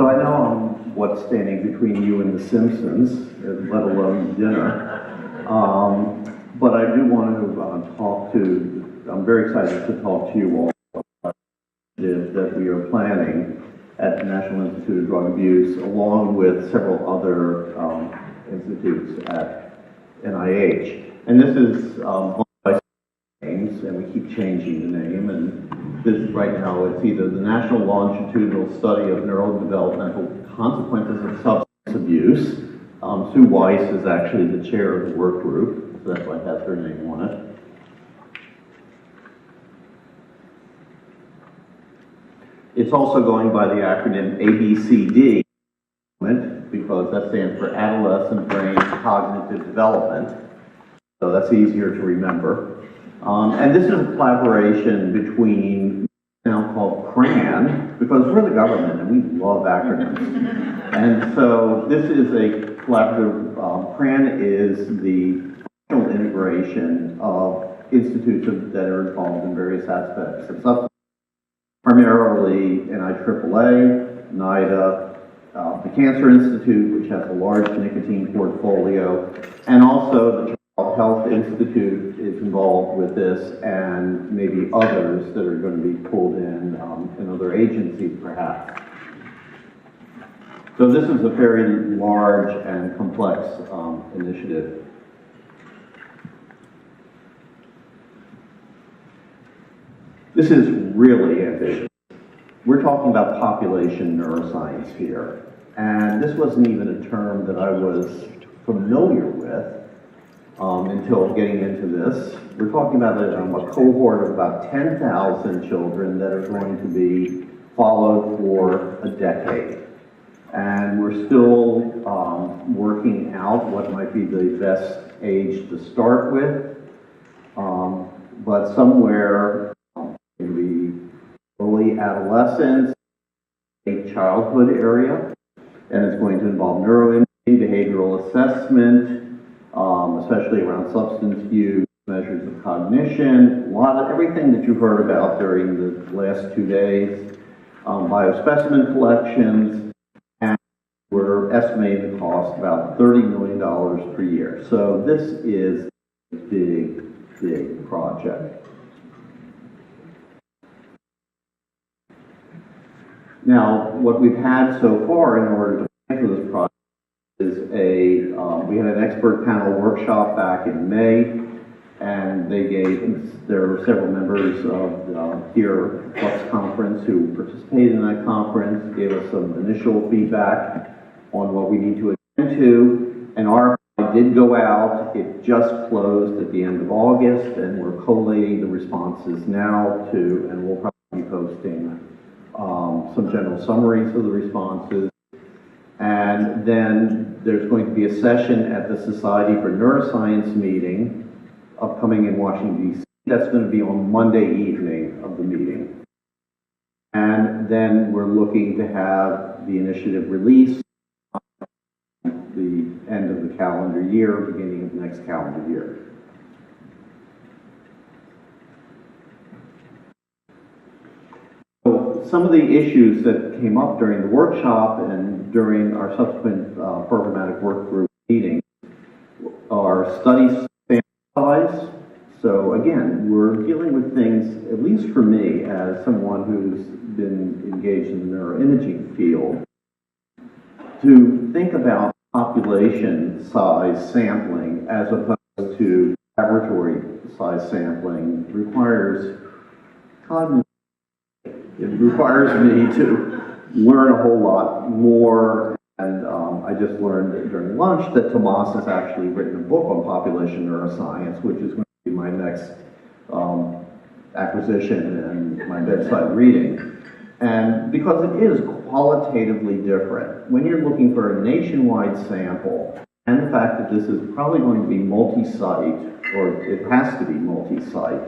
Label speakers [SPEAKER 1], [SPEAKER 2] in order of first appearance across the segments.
[SPEAKER 1] So I know I'm what's standing between you and the Simpsons, let alone dinner. But I do want to I'm very excited to talk to you all about that we are planning at the National Institute of Drug Abuse, along with several other institutes at NIH. And this is names, and we keep changing the name. And this right now, it's either the National Longitudinal Study of Neurodevelopmental Consequences of Substance Abuse. Sue Weiss is actually the chair of the work group, so that's why it has her name on it. It's also going by the acronym ABCD, because that stands for Adolescent Brain Cognitive Development. So that's easier to remember. And this is a collaboration between now called CRAN, because we're the government and we love acronyms. And so this is a collaborative, CRAN is the functional integration of institutes that are involved in various aspects of substance, primarily NIAAA, NIDA, the Cancer Institute, which has a large nicotine portfolio, and also the Child Health Institute is involved with this, and maybe others that are going to be pulled in other agencies perhaps. So this is a very large and complex initiative. This is really ambitious. We're talking about population neuroscience here, and this wasn't even a term that I was familiar with until getting into this. We're talking about a cohort of about 10,000 children that are going to be followed for a decade. And we're still working out what might be the best age to start with, but somewhere in the early adolescence, late childhood area, and it's going to involve neuroimaging, behavioral assessment, especially around substance use, measures of cognition, a lot of everything that you've heard about during the last 2 days, biospecimen collections, and we're estimating the cost about $30 million per year. So this is a big, big project. Now, what we've had so far in order to plan for this project is we had an expert panel workshop back in May, and there were several members of here Flux Conference who participated in that conference, gave us some initial feedback on what we need to attend to, and our did go out. It just closed at the end of August, and we're collating the responses now and we'll probably be posting some general summaries of the responses. And then there's going to be a session at the Society for Neuroscience meeting upcoming in Washington, D.C. That's going to be on Monday evening of the meeting. And then we're looking to have the initiative released at the end of the calendar year, beginning of the next calendar year. Some of the issues that came up during the workshop and during our subsequent programmatic work group meeting are study sample size. So again, we're dealing with things, at least for me, as someone who's been engaged in the neuroimaging field, to think about population size sampling as opposed to laboratory size sampling requires cognitive. It requires me to learn a whole lot more, and I just learned during lunch that Tomas has actually written a book on population neuroscience, which is going to be my next acquisition and my bedside reading. And because it is qualitatively different, when you're looking for a nationwide sample, and the fact that this is probably going to be multi-site, or it has to be multi-site,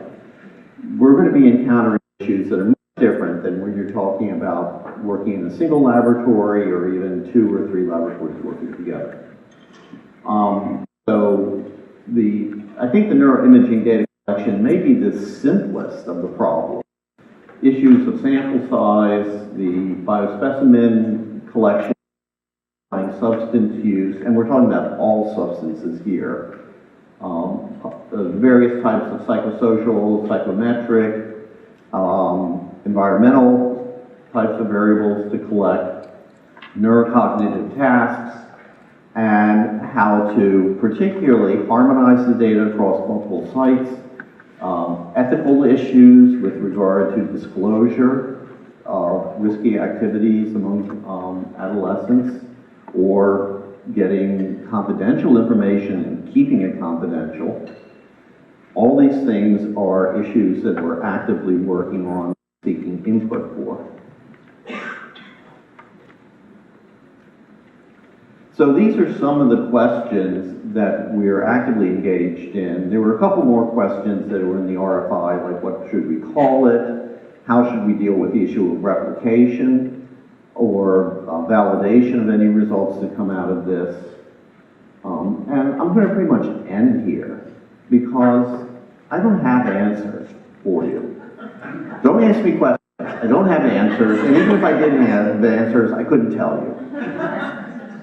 [SPEAKER 1] we're going to be encountering issues that are different than when you're talking about working in a single laboratory or even 2 or 3 laboratories working together. I think the neuroimaging data collection may be the simplest of the problems. Issues of sample size, the biospecimen collection of substance use, and we're talking about all substances here. Various types of psychosocial, psychometric, environmental types of variables to collect, neurocognitive tasks, and how to particularly harmonize the data across multiple sites, ethical issues with regard to disclosure of risky activities among adolescents, or getting confidential information and keeping it confidential. All these things are issues that we're actively working on, seeking input for. So these are some of the questions that we're actively engaged in. There were a couple more questions that were in the RFI, like what should we call it? How should we deal with the issue of replication or validation of any results that come out of this? And I'm going to pretty much end here because I don't have answers for you. Don't ask me questions. I don't have answers, and even if I didn't have the answers, I couldn't tell you.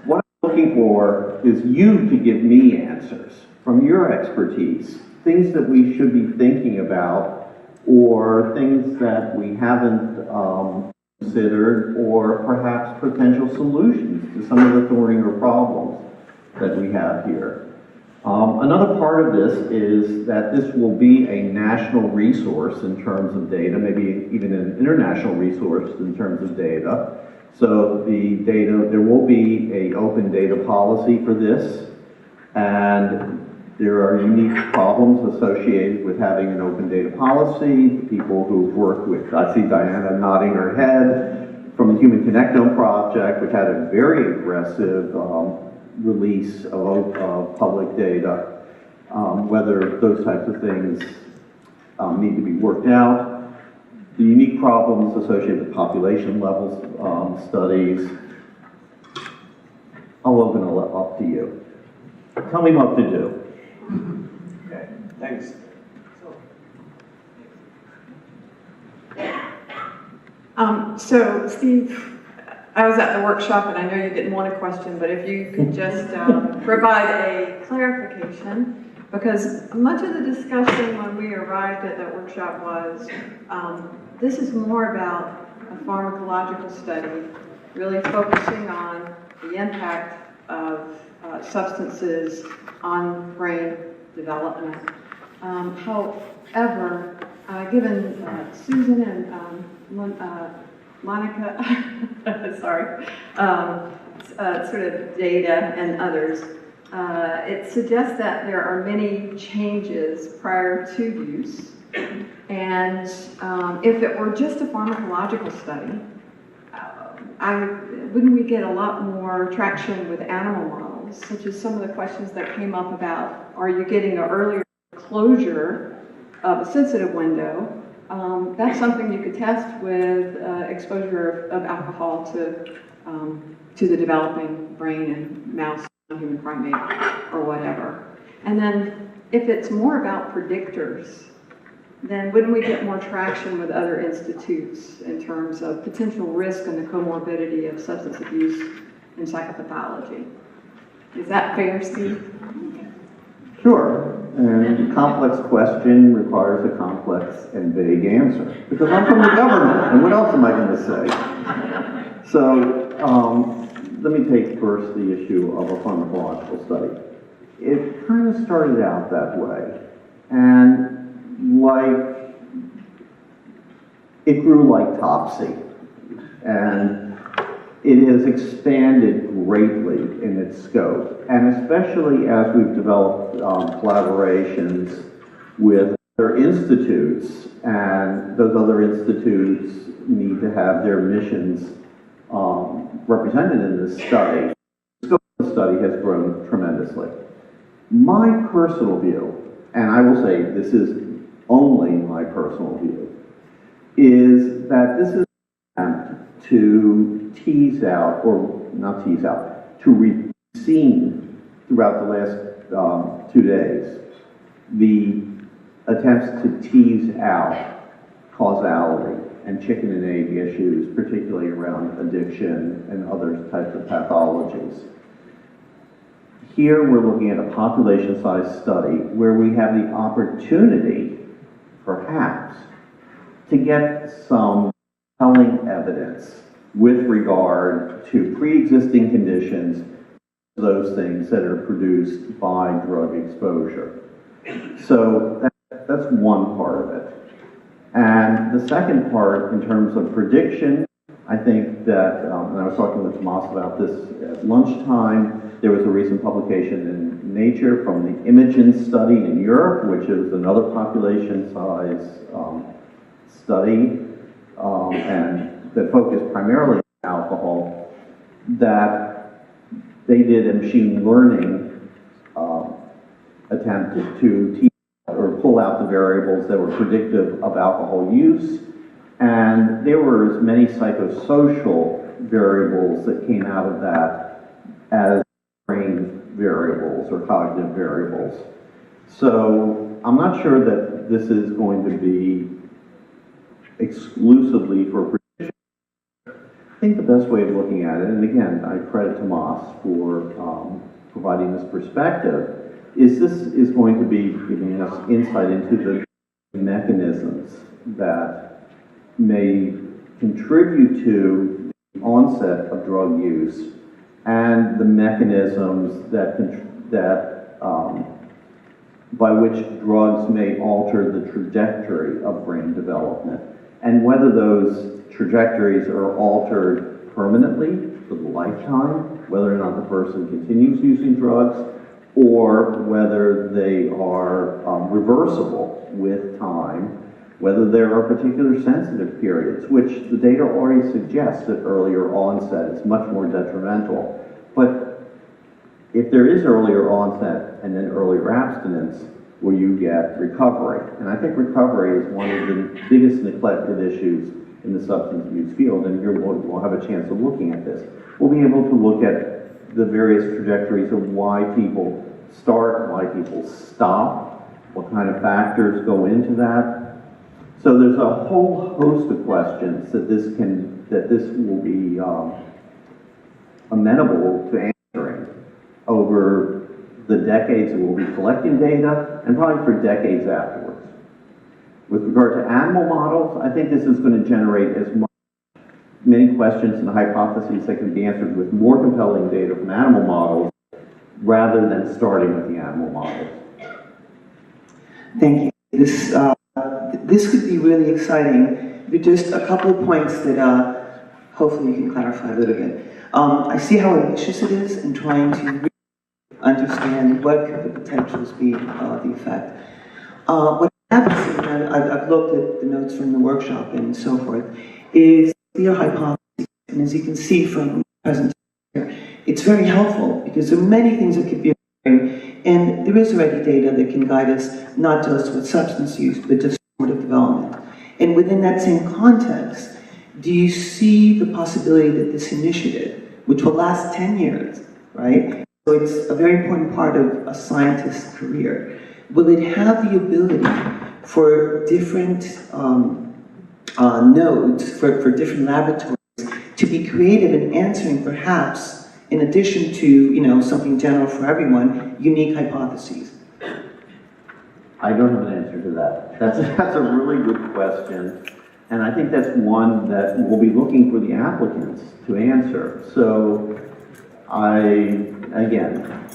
[SPEAKER 1] What I'm looking for is you to give me answers from your expertise, things that we should be thinking about, or things that we haven't considered, or perhaps potential solutions to some of the thornier problems that we have here. Another part of this is that this will be a national resource in terms of data, maybe even an international resource in terms of data. So the data, there will be an open data policy for this, and there are unique problems associated with having an open data policy. People who've worked with, I see Diana nodding her head, from the Human Connectome Project, which had a very aggressive release of public data, whether those types of things need to be worked out. The unique problems associated with population levels studies. I'll open it up to you. Tell me what to do.
[SPEAKER 2] Okay, thanks.
[SPEAKER 3] So Steve, I was at the workshop and I know you didn't want a question, but if you could just provide a clarification, because much of the discussion when we arrived at that workshop was, this is more about a pharmacological study, really focusing on the impact of substances on brain development. However, given Susan and Monica, sorry, sort of data and others, it suggests that there are many changes prior to use. And if it were just a pharmacological study, wouldn't we get a lot more traction with animal models, such as some of the questions that came up about, are you getting an earlier closure of a sensitive window? That's something you could test with exposure of alcohol to the developing brain in mouse, non-human primate, or whatever. And then if it's more about predictors, then wouldn't we get more traction with other institutes in terms of potential risk and the comorbidity of substance abuse and psychopathology? Is that fair, Steve?
[SPEAKER 1] Sure. And a complex question requires a complex and vague answer. Because I'm from the government, and what else am I going to say? So, let me take first the issue of a pharmacological study. It kind of started out that way. And like, it grew like Topsy. And it has expanded greatly in its scope, and especially as we've developed collaborations with other institutes, and those other institutes need to have their missions represented in this study. The scope of the study has grown tremendously. My personal view, and I will say this is only my personal view, is that this is an attempt to tease out, or not tease out, to re-seen throughout the last 2 days, the attempts to tease out causality and chicken and egg issues, particularly around addiction and other types of pathologies. Here we're looking at a population-sized study where we have the opportunity, perhaps, to get some compelling evidence with regard to pre-existing conditions, those things that are produced by drug exposure. So that's one part of it. And the second part, in terms of prediction, I think that, and I was talking with Tomas about this at lunchtime, there was a recent publication in Nature from the Imogen study in Europe, which is another population-size study, and that focused primarily on alcohol, that they did a machine learning attempt to teach or pull out the variables that were predictive of alcohol use. And there were as many psychosocial variables that came out of that as brain variables or cognitive variables. So I'm not sure that this is going to be exclusively for prediction. I think the best way of looking at it, and again, I credit Tomas for providing this perspective, is this is going to be giving us insight into the mechanisms that may contribute to the onset of drug use and the mechanisms by which drugs may alter the trajectory of brain development, and whether those trajectories are altered permanently for the lifetime, whether or not the person continues using drugs, or whether they are reversible with time, whether there are particular sensitive periods, which the data already suggests that earlier onset is much more detrimental. But if there is earlier onset and then earlier abstinence, will you get recovery? And I think recovery is one of the biggest neglected issues in the substance abuse field, and we'll have a chance of looking at this. We'll be able to look at the various trajectories of why people start, why people stop, what kind of factors go into that. So there's a whole host of questions that this will be amenable to answering over the decades that we'll be collecting data, and probably for decades afterwards. With regard to animal models, I think this is going to generate many questions and hypotheses that can be answered with more compelling data from animal models rather than starting with the animal models.
[SPEAKER 4] Thank you. This could be really exciting. But just a couple of points that hopefully you can clarify a little bit. I see how ambitious it is in trying to really understand what could the potentials be of the effect. What happens, and I've looked at the notes from the workshop and so forth, is clear hypothesis. And as you can see from the presentation here, it's very helpful because there are many things that could be occurring, and there is already data that can guide us not just with substance use, but just formative development. And within that same context, do you see the possibility that this initiative, which will last 10 years, right? So it's a very important part of a scientist's career. Will it have the ability for different nodes, for different laboratories, to be creative in answering perhaps, in addition to something general for everyone, unique hypotheses?
[SPEAKER 1] I don't have an answer to that. That's a really good question. And I think that's one that we'll be looking for the applicants to answer. So again,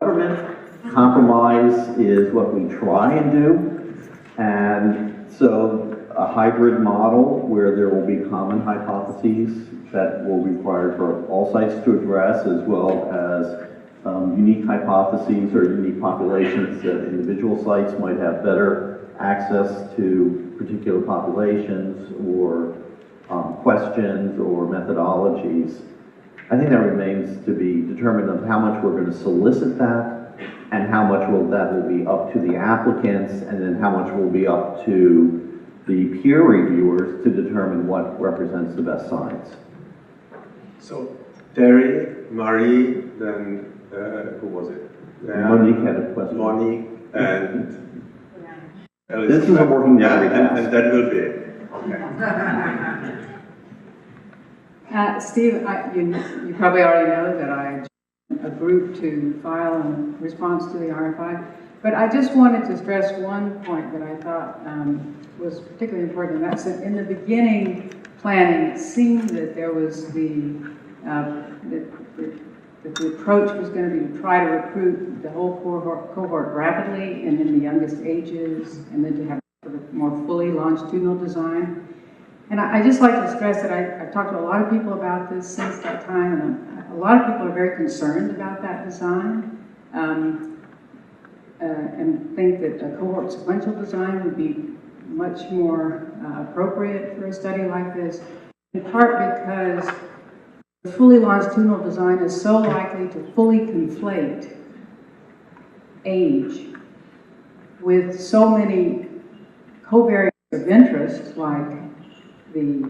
[SPEAKER 1] government compromise is what we try and do. And so a hybrid model where there will be common hypotheses that will be required for all sites to address, as well as unique hypotheses or unique populations that individual sites might have better access to particular populations or questions or methodologies. I think that remains to be determined of how much we're going to solicit that and how much that will be up to the applicants, and then how much will be up to the peer reviewers to determine what represents the best science.
[SPEAKER 2] So, Terry, Marie, then who was it?
[SPEAKER 1] Monique had a question.
[SPEAKER 2] Monique and
[SPEAKER 1] This is a working memory task.
[SPEAKER 2] and that will be it. Okay.
[SPEAKER 5] Steve, you probably already know that I joined a group to file in response to the RFI, but I just wanted to stress one point that I thought was particularly important, and that's that in the beginning planning, it seemed that there was that the approach was going to be to try to recruit the whole cohort rapidly and in the youngest ages, and then to have sort of more fully longitudinal design. And I just like to stress that I've talked to a lot of people about this since that time, and a lot of people are very concerned about that design, and think that a cohort sequential design would be much more appropriate for a study like this, in part because fully longitudinal design is so likely to fully conflate age with so many covariates of interest, like the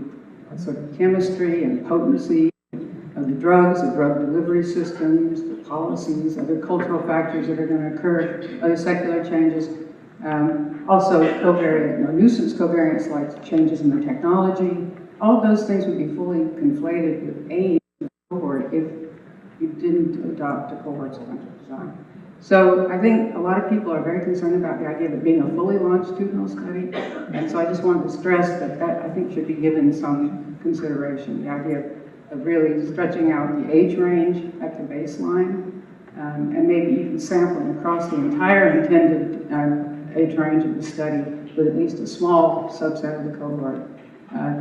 [SPEAKER 5] sort of chemistry and potency of the drugs, the drug delivery systems, the policies, other cultural factors that are going to occur, other secular changes. Also covariant, nuisance covariants like changes in the technology. All of those things would be fully conflated with age of the cohort if you didn't adopt a cohort sequential design. So I think a lot of people are very concerned about the idea of it being a fully longitudinal study, and so I just wanted to stress that I think should be given some consideration, the idea of really stretching out the age range at the baseline, and maybe even sampling across the entire intended age range of the study with at least a small subset of the cohort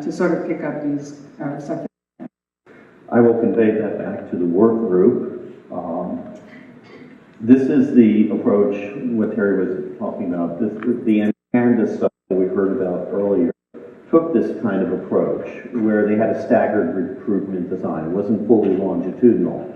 [SPEAKER 5] to sort of pick up these second.
[SPEAKER 1] I will convey that back to the work group. This is the approach, what Terry was talking about. The Candace study we heard about earlier took this kind of approach where they had a staggered recruitment design. It wasn't fully longitudinal.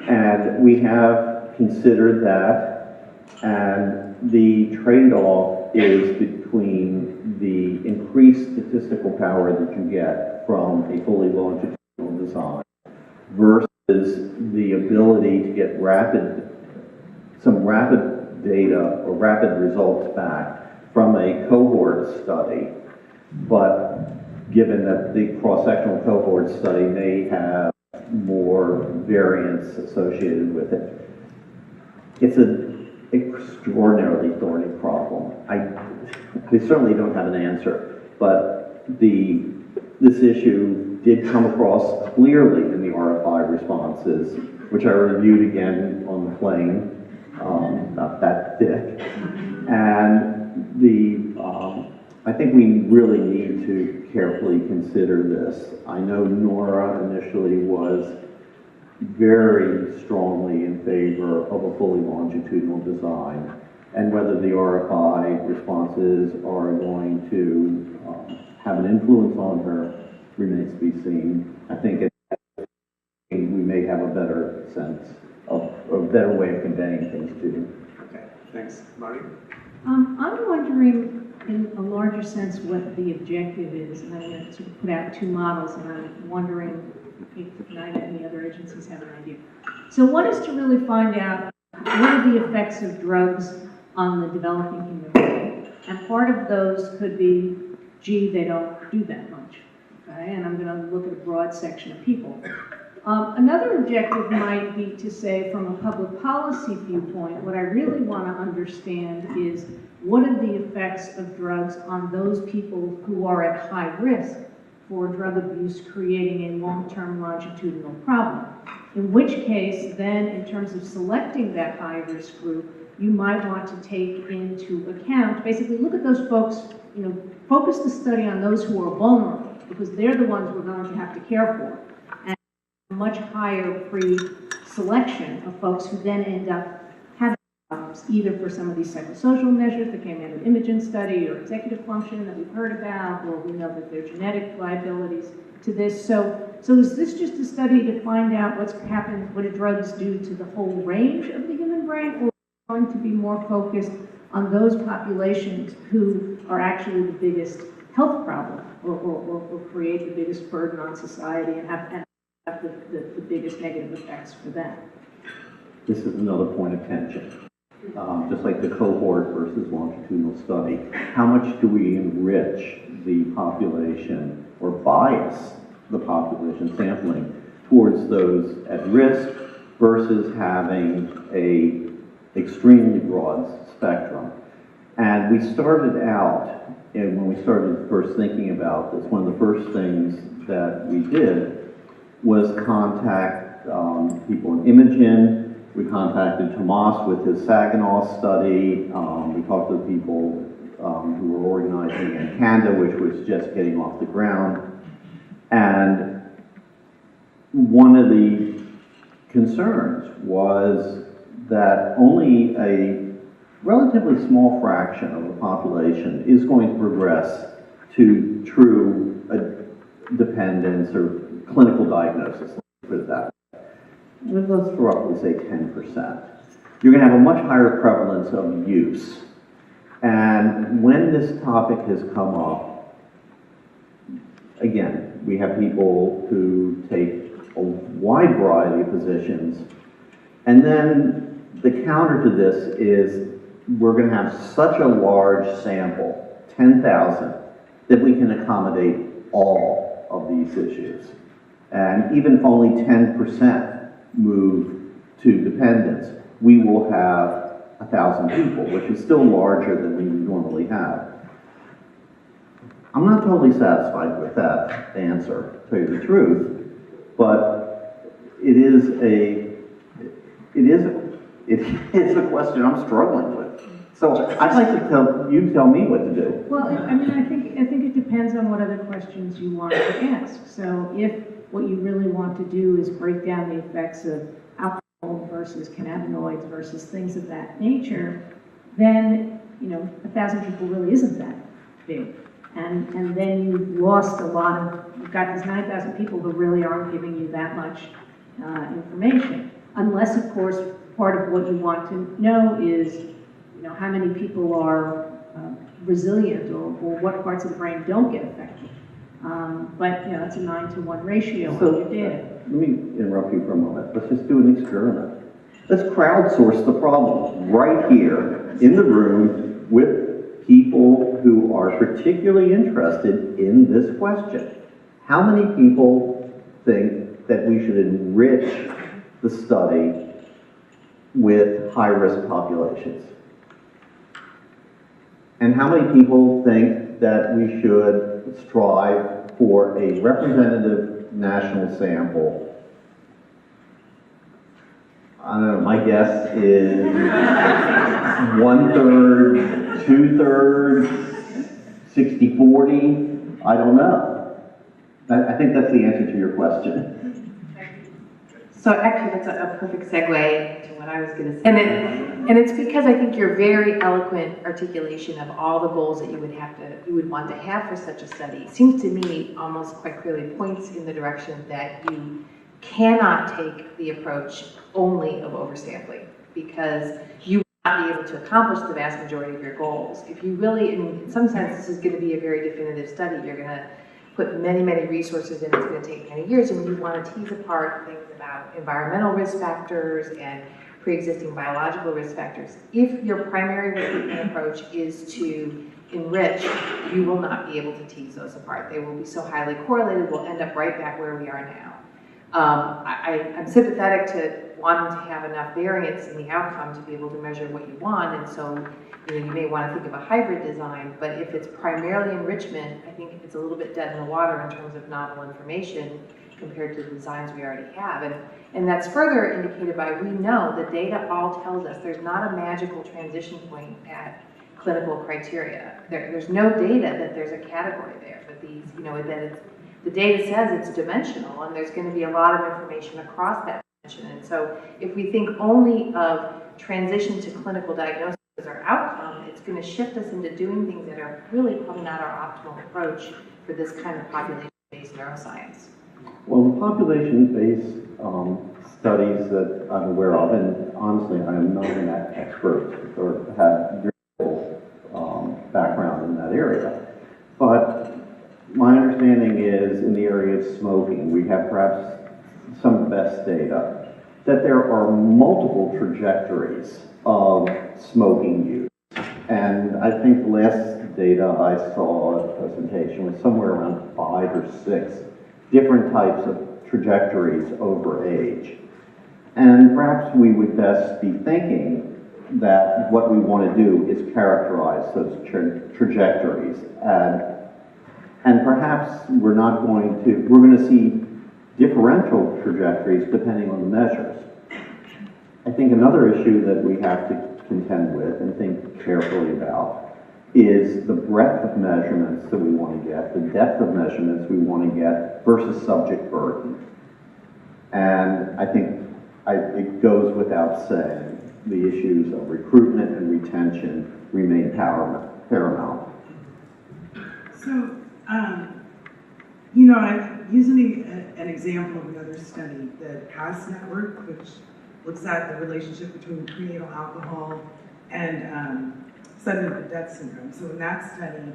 [SPEAKER 1] And we have considered that, and the trade-off is between the increased statistical power that you get from a fully longitudinal design versus the ability to get some rapid data or rapid results back from a cohort study, but given that the cross-sectional cohort study may have more variance associated with it. It's an extraordinarily thorny problem. I certainly don't have an answer, but this issue did come across clearly in the RFI responses, which I reviewed again on the plane, not that thick, and I think we really need to carefully consider this. I know Nora initially was very strongly in favor of a fully longitudinal design, and whether the RFI responses are going to have an influence on her remains to be seen. I think we may have a better sense of a better way of conveying things to you.
[SPEAKER 2] Okay, thanks. Mari?
[SPEAKER 6] I'm wondering, in a larger sense, what the objective is, and I'm going to sort of put out two models, and I'm wondering if NIDA and the other agencies have an idea. So one is to really find out what are the effects of drugs on the developing human brain, and part of those could be, gee, they don't do that much, okay? And I'm going to look at a broad section of people. Another objective might be to say, from a public policy viewpoint, what I really want to understand is what are the effects of drugs on those people who are at high risk for drug abuse, creating a long-term longitudinal problem. In which case, then, in terms of selecting that high-risk group, you might want to take into account, basically look at those folks, focus the study on those who are vulnerable, because they're the ones we're going to have to care for. Much higher pre-selection of folks who then end up having problems, either for some of these psychosocial measures that came out of Imogen study or executive function that we've heard about, or we know that there are genetic liabilities to this. So is this just a study to find out what do drugs do to the whole range of the human brain, or is it going to be more focused on those populations who are actually the biggest health problem or create the biggest burden on society and have the biggest negative effects for them?
[SPEAKER 1] This is another point of tension. just like the cohort versus longitudinal study. How much do we enrich the population or bias the population sampling towards those at risk versus having a extremely broad spectrum? And we started out, and when we started first thinking about this, one of the first things that we did was contact people in Imogen. We contacted Tomas with his Saginaw study. We talked to the people who were organizing in Canada, which was just getting off the ground. And one of the concerns was that only a relatively small fraction of the population is going to progress to true dependence or clinical diagnosis, let's put it that way. Let's roughly say 10%. You're going to have a much higher prevalence of use. And when this topic has come up, again, we have people who take a wide variety of positions, and then the counter to this is we're going to have such a large sample, 10,000, that we can accommodate all of these issues. And even if only 10% move to dependence, we will have 1,000 people, which is still larger than we normally have. I'm not totally satisfied with that answer, to tell you the truth, but it is a question I'm struggling with. So I'd like to tell me what to do.
[SPEAKER 6] Well, I mean, I think it depends on what other questions you want to ask. So if what you really want to do is break down the effects of alcohol versus cannabinoids versus things of that nature, then, 1,000 people really isn't that big. And then you've lost you've got these 9,000 people who really aren't giving you that much information. Unless, of course, part of what you want to know is, how many people are resilient or what parts of the brain don't get affected. But, it's a 9-to-1 ratio on your data.
[SPEAKER 1] Let me interrupt you for a moment. Let's just do an experiment. Let's crowdsource the problem right here in the room with people who are particularly interested in this question. How many people think that we should enrich the study with high-risk populations? And how many people think that we should strive for a representative national sample? I don't know, my guess is 1/3, 2/3, 60-40, I don't know. I think that's the answer to your question.
[SPEAKER 7] So actually, that's a perfect segue to what I was going to say. And it's because I think your very eloquent articulation of all the goals that you would want to have for such a study seems to me almost quite clearly points in the direction that you cannot take the approach only of oversampling, because you will not be able to accomplish the vast majority of your goals. If you really, in some sense, this is going to be a very definitive study. You're going to put many, many resources in. It's going to take many years, and you want to tease apart things about environmental risk factors and pre-existing biological risk factors. If your primary recruitment approach is to enrich, you will not be able to tease those apart. They will be so highly correlated, we'll end up right back where we are now. I'm sympathetic to wanting to have enough variance in the outcome to be able to measure what you want, and so you may want to think of a hybrid design, but if it's primarily enrichment, I think it's a little bit dead in the water in terms of novel information compared to the designs we already have. And that's further indicated by, we know the data all tells us there's not a magical transition point at clinical criteria. There's no data that there's a category there, but the data says it's dimensional, and there's going to be a lot of information across that dimension. And so if we think only of transition to clinical diagnosis as our outcome, it's going to shift us into doing things that are really probably not our optimal approach for this kind of population-based neuroscience.
[SPEAKER 1] Well, the population-based studies that I'm aware of, and honestly, I am not an expert or have very little background in that area, but my understanding is in the area of smoking, we have perhaps some of the best data, that there are multiple trajectories of smoking use. And I think the last data I saw at the presentation was somewhere around 5 or 6 different types of trajectories over age. And perhaps we would best be thinking that what we want to do is characterize those trajectories. And perhaps we're going to see differential trajectories depending on the measures. I think another issue that we have to contend with and think carefully about is the breadth of measurements that we want to get, the depth of measurements we want to get versus subject burden. And I think it goes without saying, the issues of recruitment and retention remain paramount.
[SPEAKER 8] So, you know, I'm using an example of another study, the PASS network, which looks at the relationship between prenatal alcohol and sudden death syndrome. So in that study,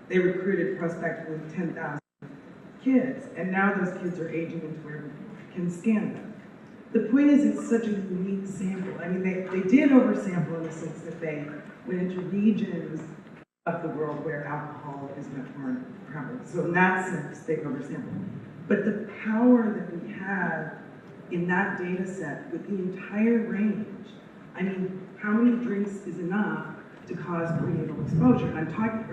[SPEAKER 8] they recruited prospectively 10,000 kids, and now those kids are aging into where we can scan them. The point is, it's such a unique sample. I mean, they did oversample in the sense that they went into regions of the world where alcohol is much more prevalent. So in that sense, they oversampled. But the power that we have in that data set with the entire range, I mean, how many drinks is enough to cause prenatal exposure? I'm talking,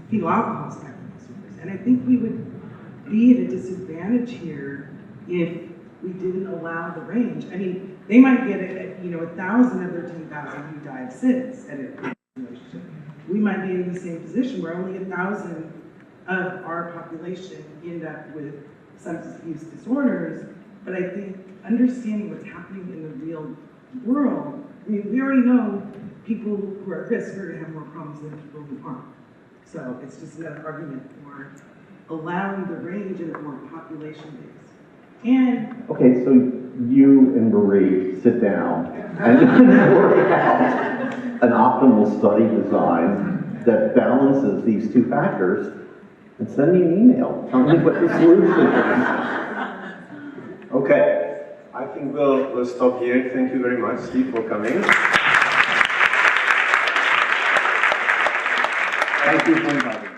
[SPEAKER 8] fetal alcohol spectrum disorders. And I think we would be at a disadvantage here if we didn't allow the range. I mean, they might get 1,000 of their 10,000 who die of SIDS at a relationship. We might be in the same position where only 1,000 of our population end up with substance use disorders. But I think understanding what's happening in the real world, I mean, we already know people who are at risk are going to have more problems than people who aren't. So it's just another argument for allowing the range and more population-based. And
[SPEAKER 1] Okay, so you and Marie sit down and work out an optimal study design that balances these two factors and send me an email. Tell me what the solution is.
[SPEAKER 2] Okay, I think we'll stop here. Thank you very much, Steve, for coming.
[SPEAKER 1] Thank you for inviting me.